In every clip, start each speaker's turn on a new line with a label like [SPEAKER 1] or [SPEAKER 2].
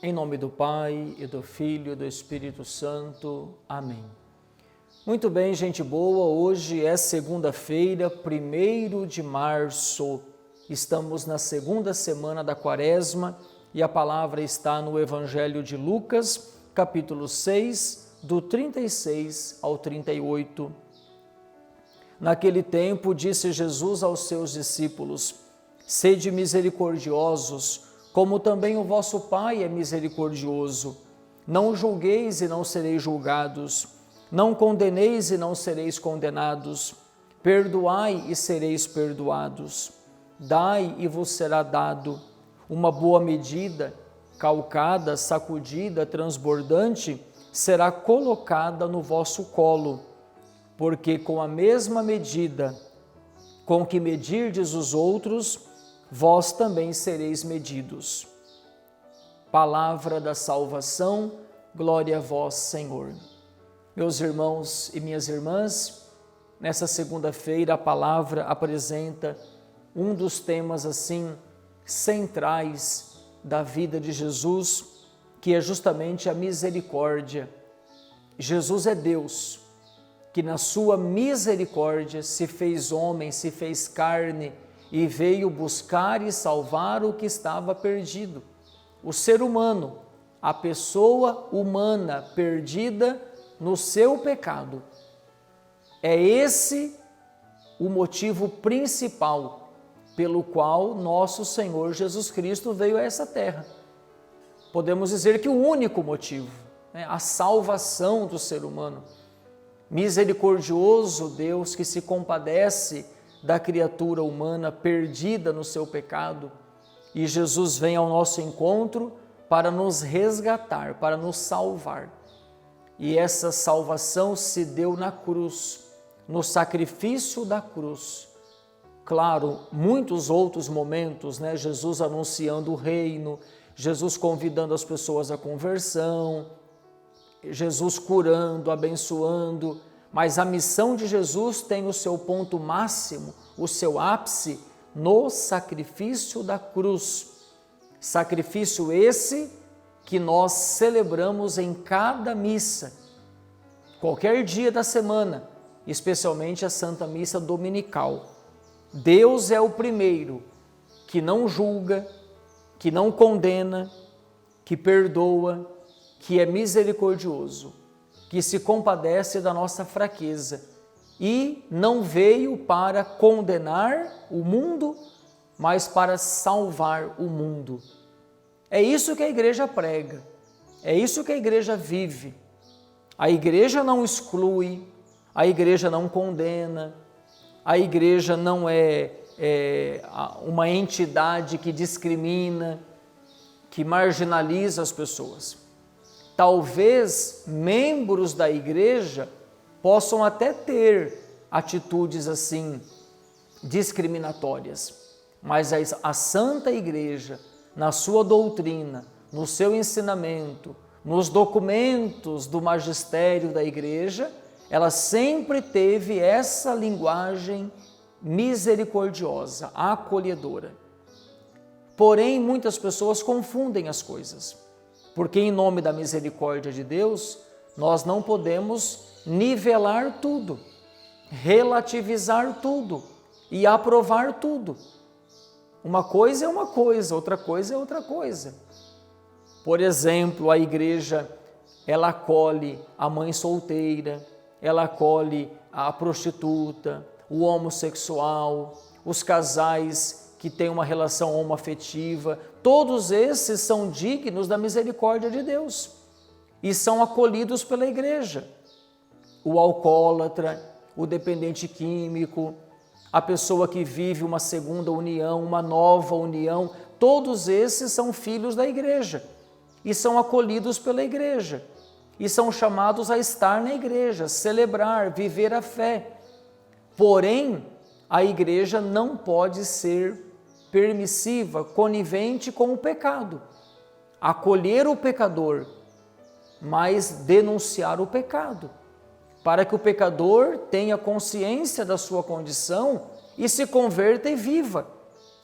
[SPEAKER 1] Em nome do Pai, e do Filho, e do Espírito Santo. Amém. Muito bem, gente boa, hoje é segunda-feira, 1º de março. Estamos na segunda semana da Quaresma e a palavra está no Evangelho de Lucas, capítulo 6, do 36 ao 38. Naquele tempo, disse Jesus aos seus discípulos: Sede misericordiosos, como também o vosso Pai é misericordioso. Não julgueis e não sereis julgados. Não condeneis e não sereis condenados. Perdoai e sereis perdoados. Dai e vos será dado. Uma boa medida, calcada, sacudida, transbordante, será colocada no vosso colo. Porque com a mesma medida com que medirdes os outros, vós também sereis medidos. Palavra da salvação, glória a vós, Senhor. Meus irmãos e minhas irmãs, nessa segunda-feira a palavra apresenta um dos temas assim centrais da vida de Jesus, que é justamente a misericórdia. Jesus é Deus, que na sua misericórdia se fez homem, se fez carne, e veio buscar e salvar o que estava perdido. O ser humano, a pessoa humana perdida no seu pecado. É esse o motivo principal pelo qual nosso Senhor Jesus Cristo veio a essa terra. Podemos dizer que o único motivo, a salvação do ser humano. Misericordioso Deus que se compadece da criatura humana perdida no seu pecado, e Jesus vem ao nosso encontro para nos resgatar, para nos salvar. E essa salvação se deu na cruz, no sacrifício da cruz. Claro, muitos outros momentos, Jesus anunciando o reino, Jesus convidando as pessoas à conversão, Jesus curando, abençoando, mas a missão de Jesus tem o seu ponto máximo, o seu ápice, no sacrifício da cruz. Sacrifício esse que nós celebramos em cada missa, qualquer dia da semana, especialmente a Santa Missa Dominical. Deus é o primeiro que não julga, que não condena, que perdoa, que é misericordioso, que se compadece da nossa fraqueza e não veio para condenar o mundo, mas para salvar o mundo. É isso que a igreja prega, é isso que a igreja vive. A igreja não exclui, a igreja não condena, a igreja não é uma entidade que discrimina, que marginaliza as pessoas. Talvez membros da igreja possam até ter atitudes assim discriminatórias, mas a Santa Igreja, na sua doutrina, no seu ensinamento, nos documentos do magistério da igreja, ela sempre teve essa linguagem misericordiosa, acolhedora. Porém, muitas pessoas confundem as coisas. Porque em nome da misericórdia de Deus, nós não podemos nivelar tudo, relativizar tudo e aprovar tudo. Uma coisa é uma coisa, outra coisa é outra coisa. Por exemplo, a igreja, ela acolhe a mãe solteira, ela acolhe a prostituta, o homossexual, os casais que têm uma relação homoafetiva. Todos esses são dignos da misericórdia de Deus e são acolhidos pela igreja. O alcoólatra, o dependente químico, a pessoa que vive uma segunda união, uma nova união, todos esses são filhos da igreja e são acolhidos pela igreja e são chamados a estar na igreja, celebrar, viver a fé. Porém, a igreja não pode ser permissiva, conivente com o pecado. Acolher o pecador, mas denunciar o pecado, para que o pecador tenha consciência da sua condição e se converta e viva.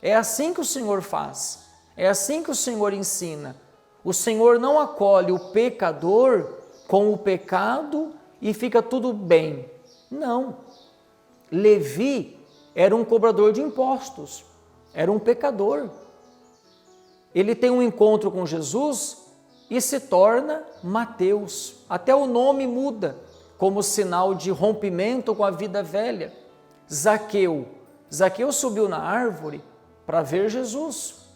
[SPEAKER 1] É assim que o Senhor faz, é assim que o Senhor ensina. O Senhor não acolhe o pecador com o pecado e fica tudo bem. Não. Levi era um cobrador de impostos, era um pecador. Ele tem um encontro com Jesus e se torna Mateus. Até o nome muda, como sinal de rompimento com a vida velha. Zaqueu. Zaqueu subiu na árvore para ver Jesus.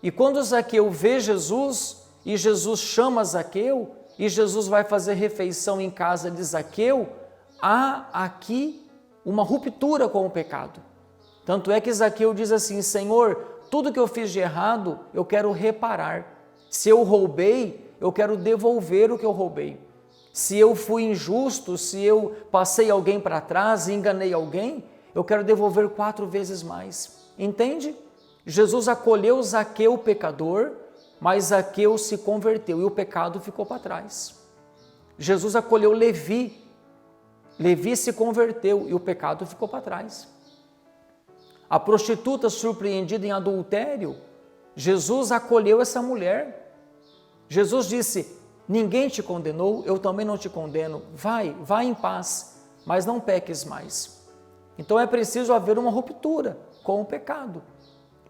[SPEAKER 1] E quando Zaqueu vê Jesus, e Jesus chama Zaqueu, e Jesus vai fazer refeição em casa de Zaqueu, há aqui uma ruptura com o pecado. Tanto é que Zaqueu diz assim: Senhor, tudo que eu fiz de errado, eu quero reparar. Se eu roubei, eu quero devolver o que eu roubei. Se eu fui injusto, se eu passei alguém para trás e enganei alguém, eu quero devolver 4 vezes mais. Entende? Jesus acolheu Zaqueu, pecador, mas Zaqueu se converteu e o pecado ficou para trás. Jesus acolheu Levi. Levi se converteu e o pecado ficou para trás. A prostituta surpreendida em adultério, Jesus acolheu essa mulher. Jesus disse: ninguém te condenou, eu também não te condeno. Vai em paz, mas não peques mais. Então é preciso haver uma ruptura com o pecado.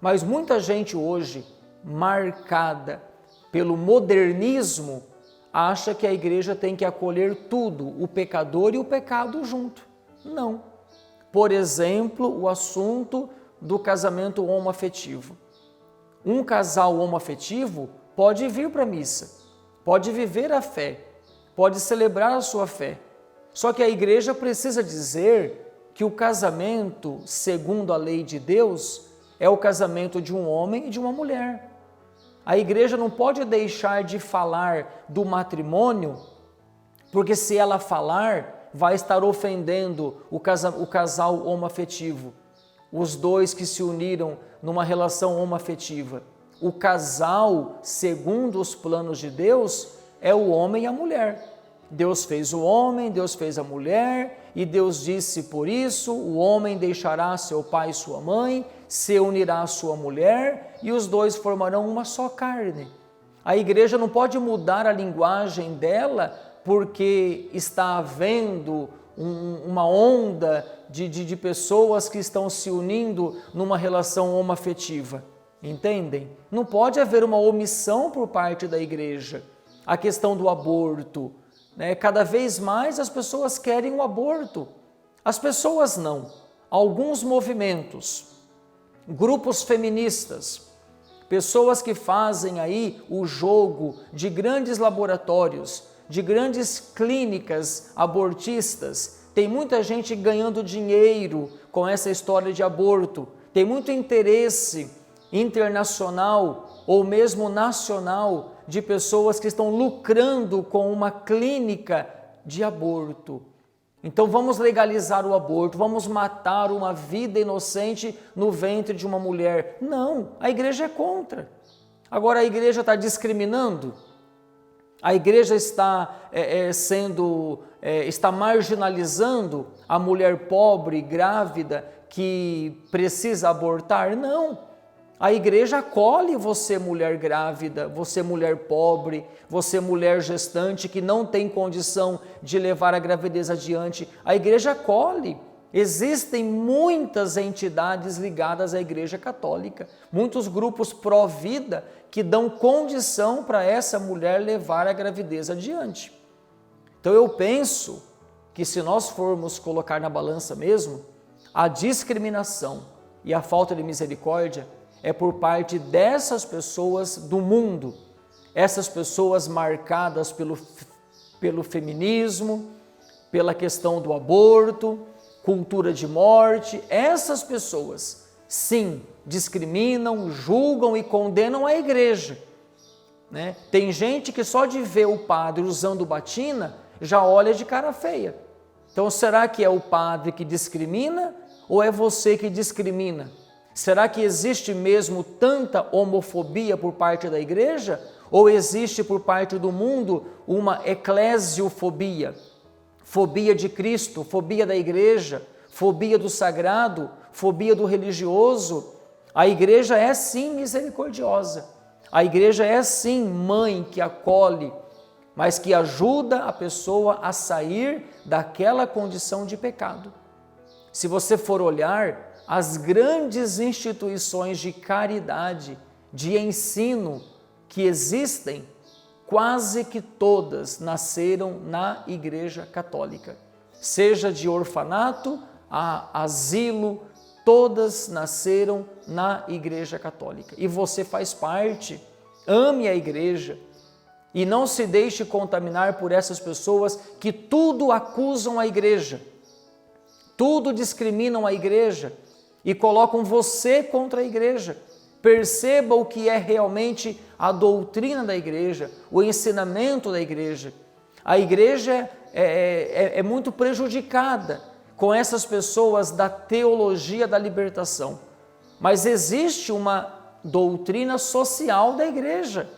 [SPEAKER 1] Mas muita gente hoje, marcada pelo modernismo, acha que a igreja tem que acolher tudo, o pecador e o pecado junto. Não. Por exemplo, o assunto do casamento homoafetivo. Um casal homoafetivo pode vir para a missa, pode viver a fé, pode celebrar a sua fé. Só que a igreja precisa dizer que o casamento, segundo a lei de Deus, é o casamento de um homem e de uma mulher. A igreja não pode deixar de falar do matrimônio, porque se ela falar, vai estar ofendendo o casal homoafetivo, os dois que se uniram numa relação homoafetiva. O casal, segundo os planos de Deus, é o homem e a mulher. Deus fez o homem, Deus fez a mulher, e Deus disse por isso: o homem deixará seu pai e sua mãe, se unirá à sua mulher, e os dois formarão uma só carne. A igreja não pode mudar a linguagem dela porque está havendo uma onda de pessoas que estão se unindo numa relação homoafetiva. Entendem? Não pode haver uma omissão por parte da igreja. A questão do aborto, né? Cada vez mais as pessoas querem o aborto. As pessoas não. Alguns movimentos, grupos feministas, pessoas que fazem aí o jogo de grandes laboratórios, de grandes clínicas abortistas. Tem muita gente ganhando dinheiro com essa história de aborto. Tem muito interesse internacional ou mesmo nacional de pessoas que estão lucrando com uma clínica de aborto. Então vamos legalizar o aborto, vamos matar uma vida inocente no ventre de uma mulher. Não, a igreja é contra. Agora a igreja está discriminando? A igreja está está marginalizando a mulher pobre, grávida, que precisa abortar? Não. A igreja acolhe você, mulher grávida, você, mulher pobre, você, mulher gestante que não tem condição de levar a gravidez adiante. A igreja acolhe. Existem muitas entidades ligadas à Igreja Católica, muitos grupos pró-vida que dão condição para essa mulher levar a gravidez adiante. Então eu penso que se nós formos colocar na balança mesmo, a discriminação e a falta de misericórdia é por parte dessas pessoas do mundo, essas pessoas marcadas pelo feminismo, pela questão do aborto, cultura de morte. Essas pessoas, sim, discriminam, julgam e condenam a igreja, né? Tem gente que só de ver o padre usando batina já olha de cara feia. Então será que é o padre que discrimina ou é você que discrimina? Será que existe mesmo tanta homofobia por parte da igreja? Ou existe por parte do mundo uma eclesiofobia? Fobia de Cristo, fobia da igreja, fobia do sagrado, fobia do religioso. A igreja é sim misericordiosa. A igreja é sim mãe que acolhe, mas que ajuda a pessoa a sair daquela condição de pecado. Se você for olhar, as grandes instituições de caridade, de ensino que existem, quase que todas nasceram na Igreja Católica. Seja de orfanato a asilo, todas nasceram na Igreja Católica. E você faz parte, ame a Igreja e não se deixe contaminar por essas pessoas que tudo acusam a Igreja, tudo discriminam a Igreja e colocam você contra a Igreja. Perceba o que é realmente a doutrina da Igreja, o ensinamento da Igreja. A Igreja é muito prejudicada com essas pessoas da teologia da libertação. Mas existe uma doutrina social da Igreja,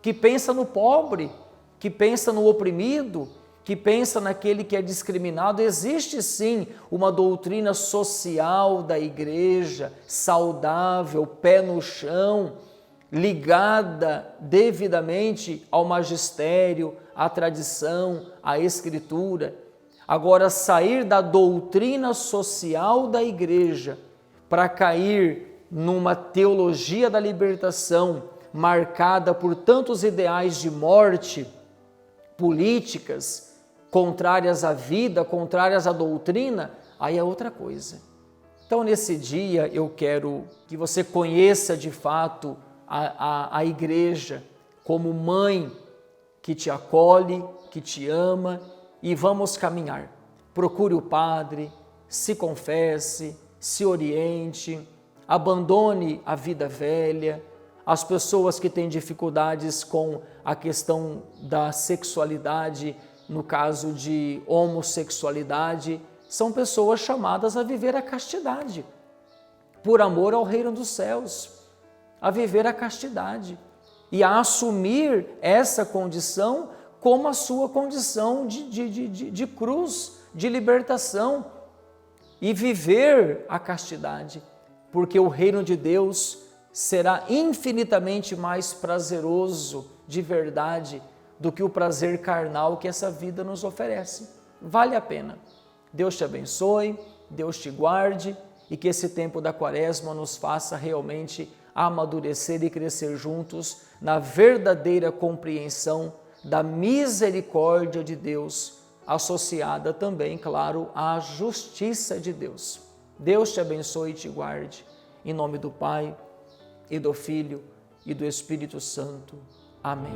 [SPEAKER 1] que pensa no pobre, que pensa no oprimido, que pensa naquele que é discriminado. Existe sim uma doutrina social da Igreja, saudável, pé no chão, ligada devidamente ao magistério, à tradição, à Escritura. Agora, sair da doutrina social da Igreja para cair numa teologia da libertação marcada por tantos ideais de morte, políticas contrárias à vida, contrárias à doutrina, aí é outra coisa. Então, nesse dia, eu quero que você conheça de fato a Igreja como mãe que te acolhe, que te ama, e vamos caminhar. Procure o padre, se confesse, se oriente, abandone a vida velha. As pessoas que têm dificuldades com a questão da sexualidade, no caso de homossexualidade, são pessoas chamadas a viver a castidade, por amor ao reino dos céus, a viver a castidade e a assumir essa condição como a sua condição de cruz, de libertação, e viver a castidade, porque o reino de Deus será infinitamente mais prazeroso de verdade do que o prazer carnal que essa vida nos oferece. Vale a pena. Deus te abençoe, Deus te guarde e que esse tempo da Quaresma nos faça realmente amadurecer e crescer juntos na verdadeira compreensão da misericórdia de Deus, associada também, claro, à justiça de Deus. Deus te abençoe e te guarde. Em nome do Pai, e do Filho, e do Espírito Santo. Amém.